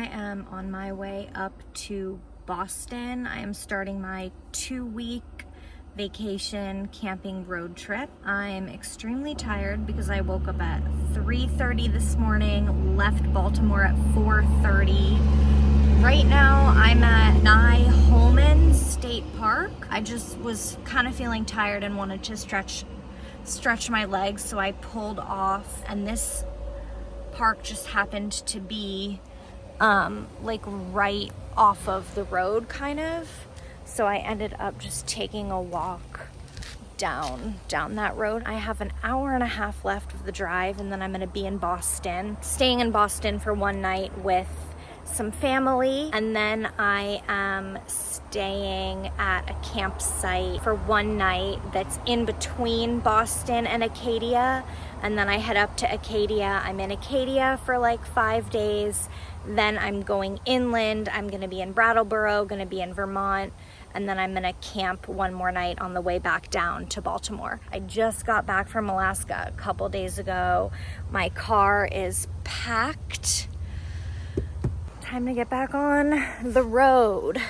am on my way up to Boston. I am starting my 2-week vacation camping road trip. I'm extremely tired because I woke up at 3:30 this morning, left Baltimore at 4:30. Right now I'm at Reid State Park. I just was kind of feeling tired and wanted to stretch my legs, so I pulled off, and this park just happened to be like right off of the road kind of. So I ended up just taking a walk down that road. I have an hour and a half left of the drive, and then I'm gonna be in Boston, staying in Boston for one night with some family, and then I am staying at a campsite for one night that's in between Boston and Acadia, and then I head up to Acadia. I'm in Acadia for like 5 days, then I'm going inland. I'm gonna be in Brattleboro, gonna be in Vermont, and then I'm gonna camp one more night on the way back down to Baltimore. I just got back from Alaska a couple days ago. My car is packed. Time to get back on the road.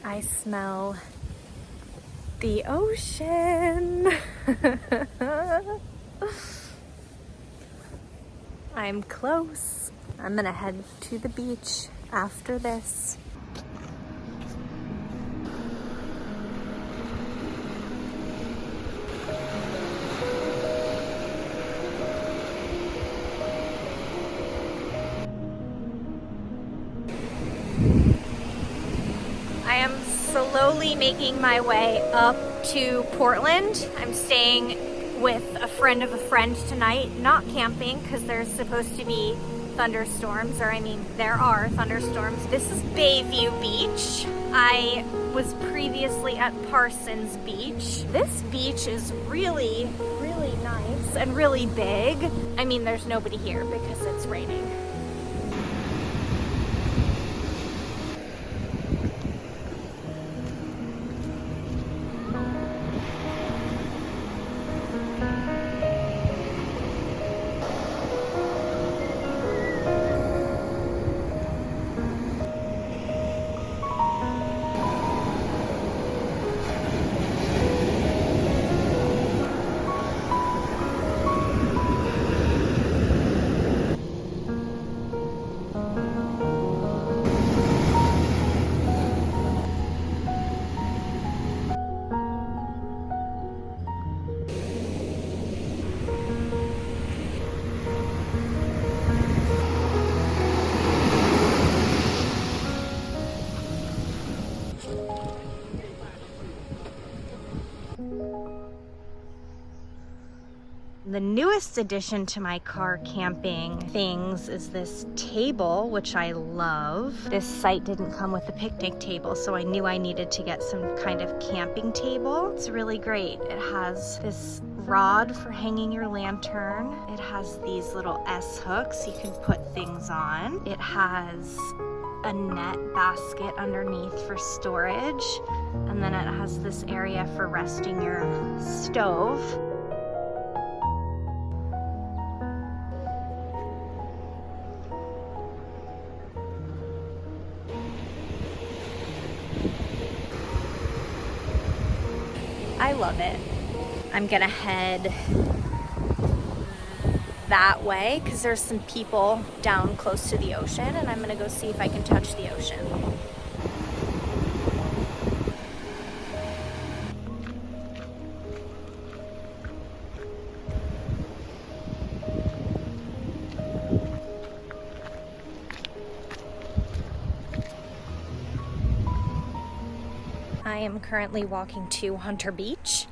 I smell the ocean. I'm close. I'm gonna head to the beach after this. I am slowly making my way up to Portland. I'm staying with a friend of a friend tonight, not camping because there's supposed to be thunderstorms, or I mean, there are thunderstorms. This is Bayview Beach. I was previously at Parsons Beach. This beach is really, really nice and really big. I mean, there's nobody here because it's raining. The newest addition to my car camping things is this table, which I love. This site didn't come with a picnic table, so I knew I needed to get some kind of camping table. It's really great. It has this rod for hanging your lantern. It has these little S hooks you can put things on. It has a net basket underneath for storage, and then it has this area for resting your stove. I love it. I'm gonna head that way because there's some people down close to the ocean, and I'm gonna go see if I can touch the ocean. I am currently walking to Hunter Beach.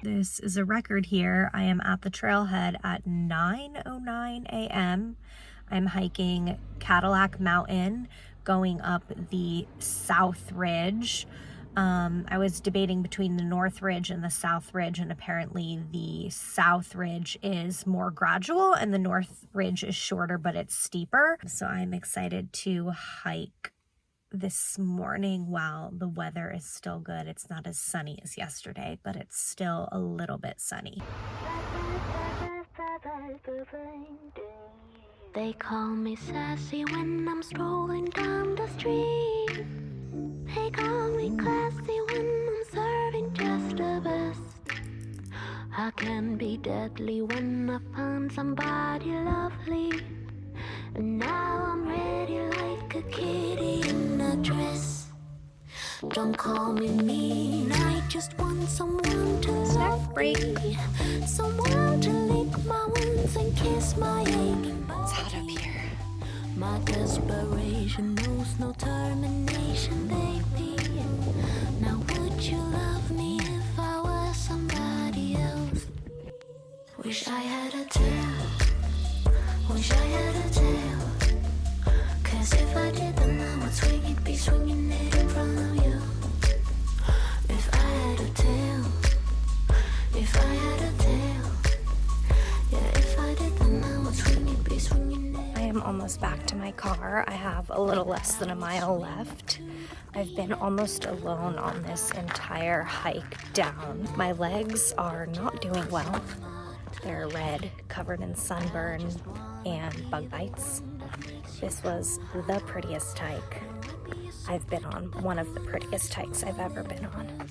This is a record here. I am at the trailhead at 9:09 a.m. I'm hiking Cadillac Mountain, going up the South Ridge. I was debating between the North Ridge and the South Ridge, and apparently the South Ridge is more gradual and the North Ridge is shorter, but it's steeper. So I'm excited to hike this morning while the weather is still good. It's not as sunny as yesterday, but it's still a little bit sunny. They call me sassy when I'm strolling down the street. They call me classy when I'm serving just the best. I can be deadly when I find somebody lovely. And now I'm ready like a kitty in a dress. Don't call me mean, I just want someone to love me. Someone to lick my wounds and kiss my aching body. It's hot up here. My desperation knows no termination, baby. Now would you love me if I was somebody else? Wish I had a tail. Wish I had a tail. 'Cause if I did, then I would swing it, be swinging it in front of you. If I had a tail. If I had a tail. Yeah, if I did, then I would swing it, be swinging it. I am almost back to my car. I have a little less than a mile left. I've been almost alone on this entire hike down. My legs are not doing well. They're red, covered in sunburn and bug bites. This was the prettiest hike I've been on. One of the prettiest hikes I've ever been on.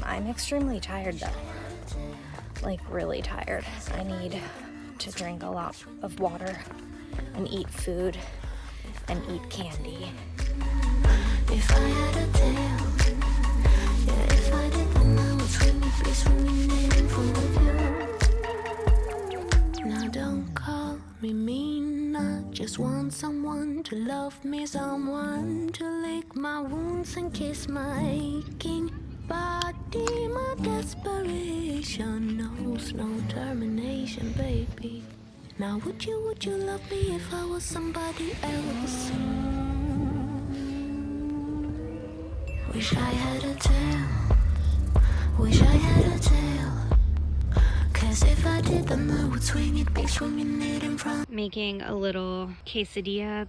I'm extremely tired though. Like really tired. I need to drink a lot of water and eat food and eat candy. If I had a tail, yeah, if I did, then I would swing it, be swinging it in front of you. Now don't call me mean, I just want someone to love me, someone to lick my wounds and kiss my aching body. My desperation knows no termination, baby. Now would you love me if I was somebody else? Wish I had a tail. Wish I had a tail. 'Cause if I did, then I would swing it, be swinging it in front. Making a little quesadilla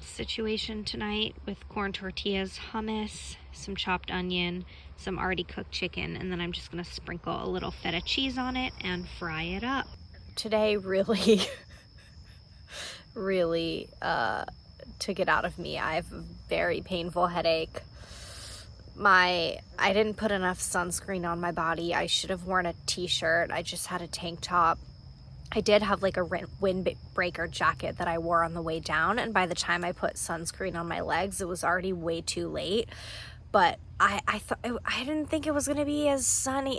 situation tonight with corn tortillas, hummus, some chopped onion, some already cooked chicken, and then I'm just gonna sprinkle a little feta cheese on it and fry it up. Today really took it out of me. I have a very painful headache. I didn't put enough sunscreen on my body. I should have worn a t-shirt. I just had a tank top. I did have like a windbreaker jacket that I wore on the way down, and by the time I put sunscreen on my legs, it was already way too late. But I didn't think it was gonna be as sunny.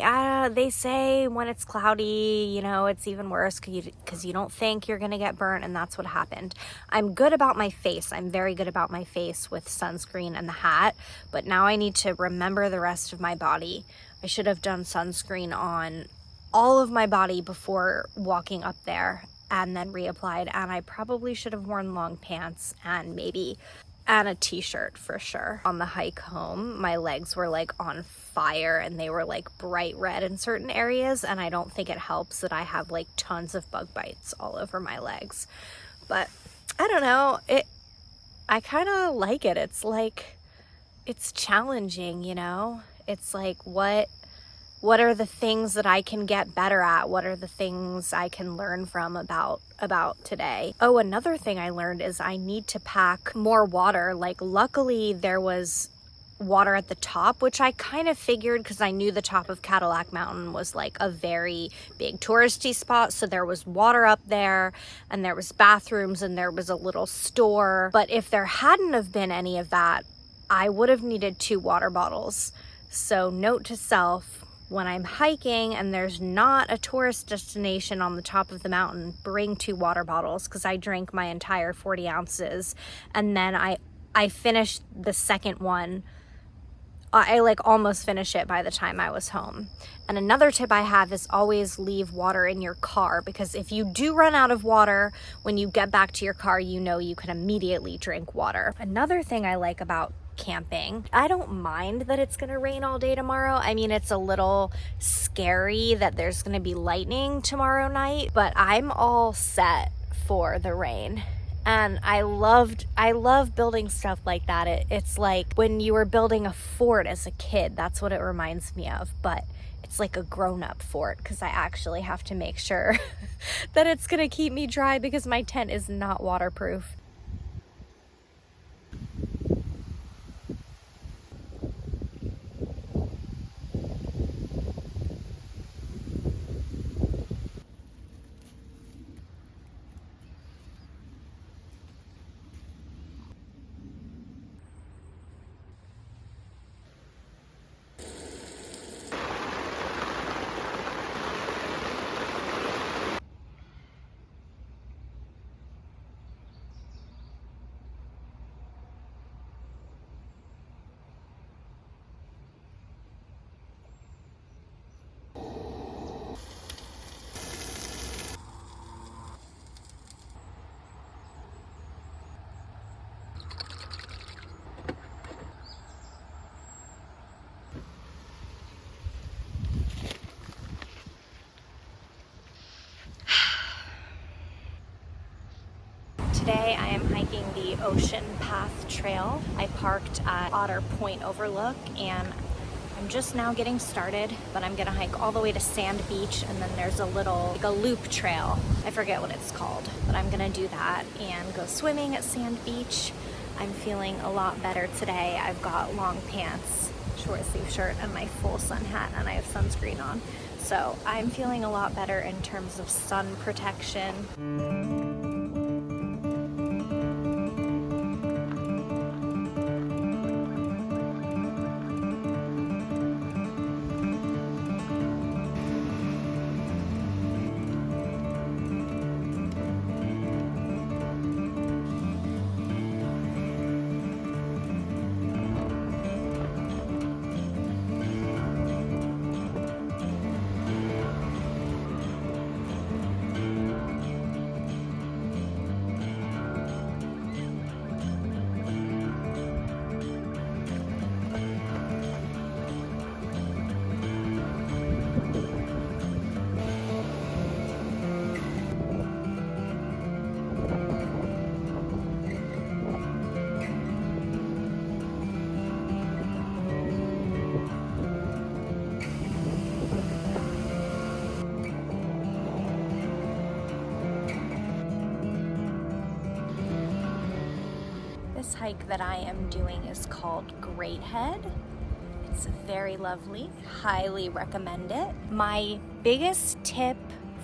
They say when it's cloudy, you know, it's even worse because you don't think you're gonna get burnt, and that's what happened. I'm good about my face. I'm very good about my face with sunscreen and the hat, but now I need to remember the rest of my body. I should have done sunscreen on all of my body before walking up there and then reapplied, and I probably should have worn long pants and a t-shirt for sure. On the hike home, my legs were like on fire and they were like bright red in certain areas, and I don't think it helps that I have like tons of bug bites all over my legs. But I don't know, I kind of like it. It's like, it's challenging, you know? It's like, what are the things that I can get better at? What are the things I can learn from about today? Oh, another thing I learned is I need to pack more water. Like, luckily there was water at the top, which I kind of figured because I knew the top of Cadillac Mountain was like a very big touristy spot. So there was water up there, and there was bathrooms, and there was a little store. But if there hadn't have been any of that, I would have needed 2 water bottles. So note to self, when I'm hiking and there's not a tourist destination on the top of the mountain, bring 2 water bottles, because I drank my entire 40 ounces. And then I finished the second one I like almost finished it by the time I was home. And another tip I have is always leave water in your car, because if you do run out of water when you get back to your car, you know you can immediately drink water. Another thing I like about camping, I don't mind that it's gonna rain all day tomorrow. I mean, it's a little scary that there's gonna be lightning tomorrow night, but I'm all set for the rain. And I love building stuff like that. It's like when you were building a fort as a kid. That's what it reminds me of, but it's like a grown-up fort, because I actually have to make sure that it's gonna keep me dry, because my tent is not waterproof. Today I am hiking the Ocean Path Trail. I parked at Otter Point Overlook, and I'm just now getting started, but I'm gonna hike all the way to Sand Beach, and then there's a little, like a loop trail. I forget what it's called, but I'm gonna do that and go swimming at Sand Beach. I'm feeling a lot better today. I've got long pants, short sleeve shirt, and my full sun hat, and I have sunscreen on. So I'm feeling a lot better in terms of sun protection. This hike that I am doing is called Great Head. It's very lovely, highly recommend it. My biggest tip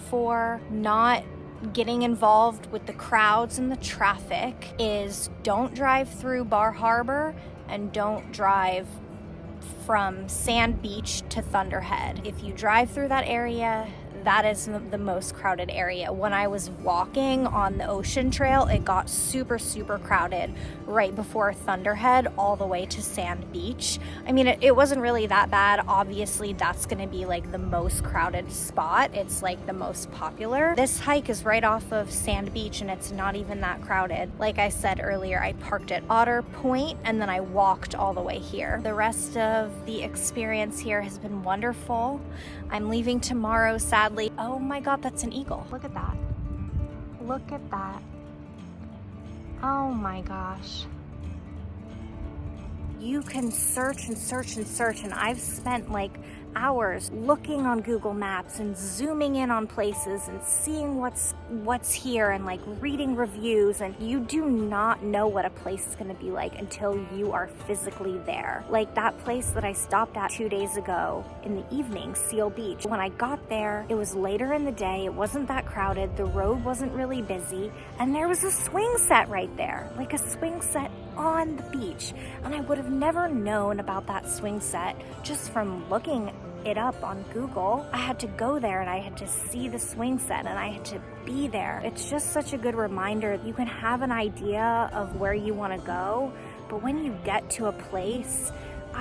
for not getting involved with the crowds and the traffic is don't drive through Bar Harbor and don't drive from Sand Beach to Thunderhead. If you drive through that area, that is the most crowded area. When I was walking on the ocean trail, it got super crowded right before Thunderhead all the way to Sand Beach. I mean, it wasn't really that bad. Obviously, that's gonna be like the most crowded spot. It's like the most popular. This hike is right off of Sand Beach, and it's not even that crowded. Like I said earlier, I parked at Otter Point and then I walked all the way here. The rest of the experience here has been wonderful. I'm leaving tomorrow, sadly. Oh my God, that's an eagle. Look at that. Look at that. Oh my gosh. You can search and search and search, and I've spent like hours looking on Google Maps and zooming in on places and seeing what's here and like reading reviews, and you do not know what a place is going to be like until you are physically there. Like that place that I stopped at 2 days ago in the evening, Seal Beach. When I got there, it was later in the day, it wasn't that crowded, the road wasn't really busy, and there was a swing set right there, like a swing set on the beach. And I would have never known about that swing set just from looking it up on Google. I had to go there and I had to see the swing set and I had to be there. It's just such a good reminder. You can have an idea of where you want to go, but when you get to a place,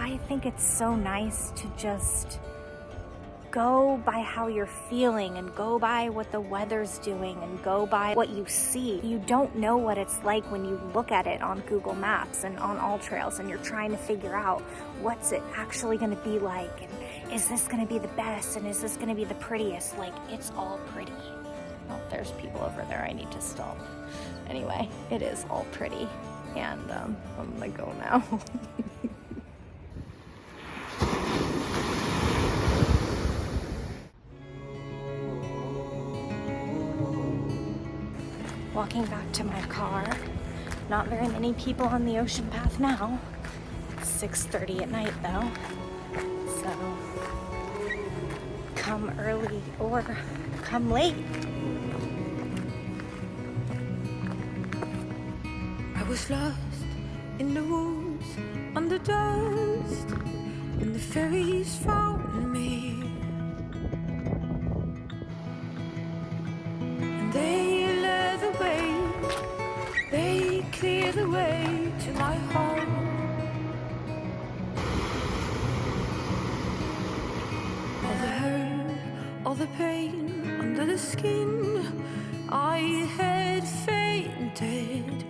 I think it's so nice to just go by how you're feeling and go by what the weather's doing and go by what you see. You don't know what it's like when you look at it on Google Maps and on AllTrails and you're trying to figure out what's it actually going to be like, and is this going to be the best, and is this going to be the prettiest? Like, it's all pretty. Oh, there's people over there. I need to stop. Anyway, it is all pretty, and I'm gonna go now. Walking back to my car. Not very many people on the ocean path now. It's 6:30 at night though. So come early or come late. I was lost in the woods under dust when the fairies found me. And they led the way, they cleared the way to my heart. All the hurt, all the pain under the skin, I had fainted.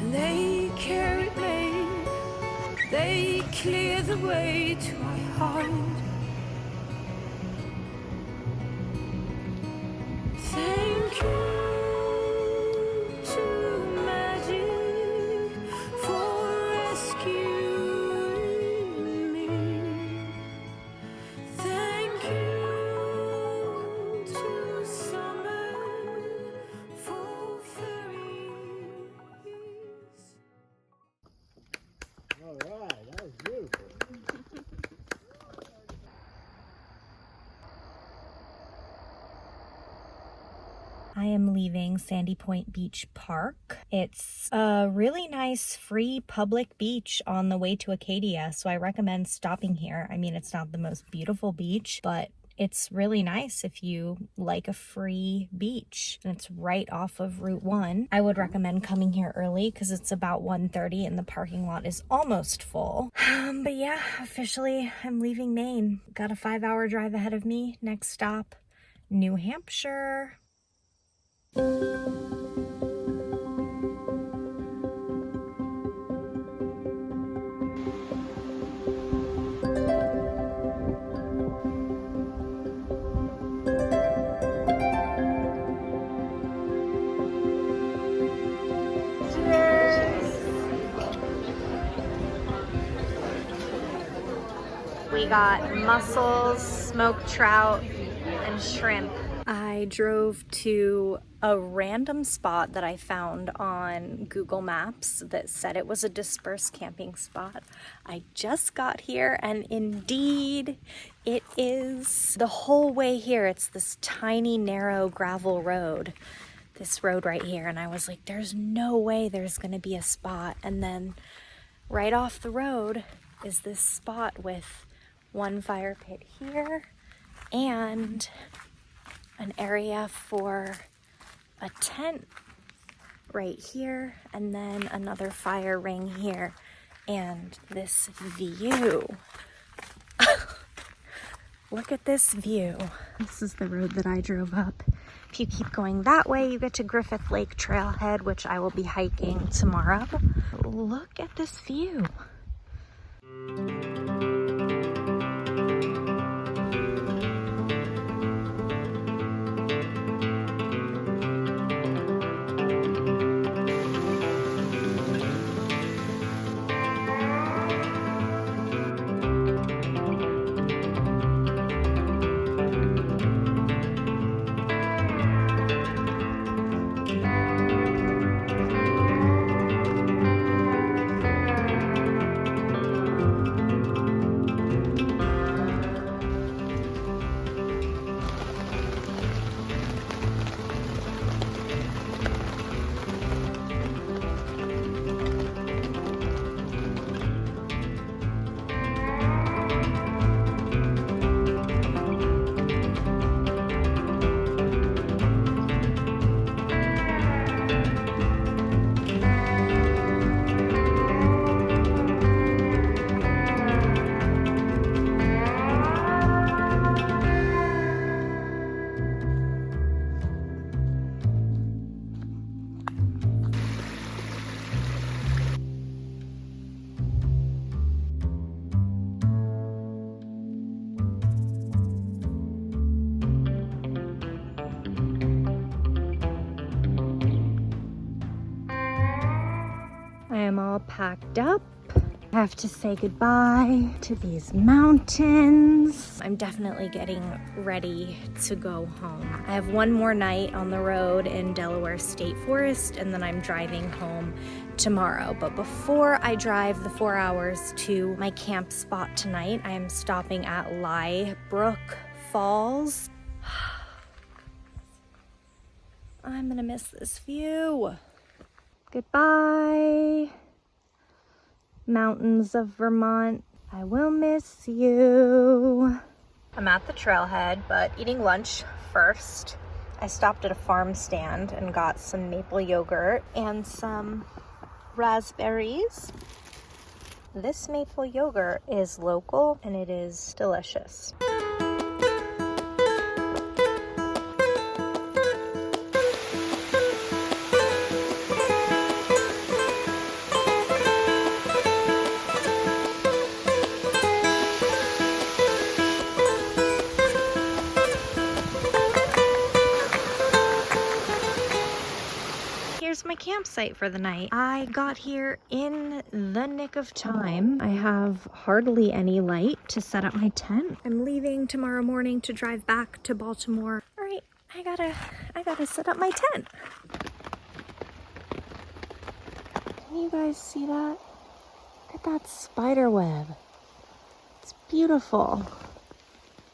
And they carried me, they cleared the way to my heart. Thank you to magic for rescuing me. Thank you to summer for fairies. All right, that was beautiful. I am leaving Sandy Point Beach Park. It's a really nice free public beach on the way to Acadia, so I recommend stopping here. I mean, it's not the most beautiful beach, but it's really nice if you like a free beach. And it's right off of Route 1. I would recommend coming here early because it's about 1:30 and the parking lot is almost full. But yeah, officially I'm leaving Maine. Got a 5-hour drive ahead of me. Next stop, New Hampshire. We got mussels, smoked trout, and shrimp. I drove to a random spot that I found on Google Maps that said it was a dispersed camping spot. I just got here and indeed it is. The whole way here, it's this tiny narrow gravel road. This road right here, and I was like, there's no way there's gonna be a spot. And then right off the road is this spot with one fire pit here and an area for a tent right here, and then another fire ring here, and this view. Look at this view. This is the road that I drove up. If you keep going that way, you get to Griffith Lake Trailhead, which I will be hiking tomorrow. Look at this view. am all packed up. I have to say goodbye to these mountains. I'm definitely getting ready to go home. I have one more night on the road in Delaware State Forest, and then I'm driving home tomorrow. But before I drive the 4 hours to my camp spot tonight, I am stopping at Lye Brook Falls. I'm gonna miss this view. Goodbye, mountains of Vermont. I will miss you. I'm at the trailhead, but eating lunch first. I stopped at a farm stand and got some maple yogurt and some raspberries. This maple yogurt is local and it is delicious. Here's my campsite for the night. I got here in the nick of time. I have hardly any light to set up my tent. I'm leaving tomorrow morning to drive back to Baltimore. All right, I gotta set up my tent. Can you guys see that? Look at that spider web. It's beautiful.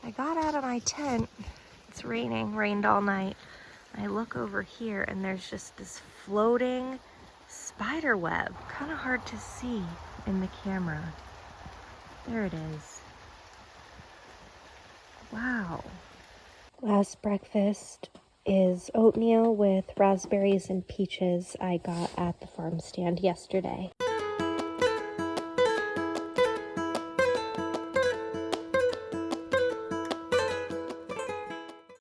I got out of my tent. It's raining, rained all night. I look over here and there's just this floating spider web. Kind of hard to see in the camera. There it is. Wow. Last breakfast is oatmeal with raspberries and peaches I got at the farm stand yesterday.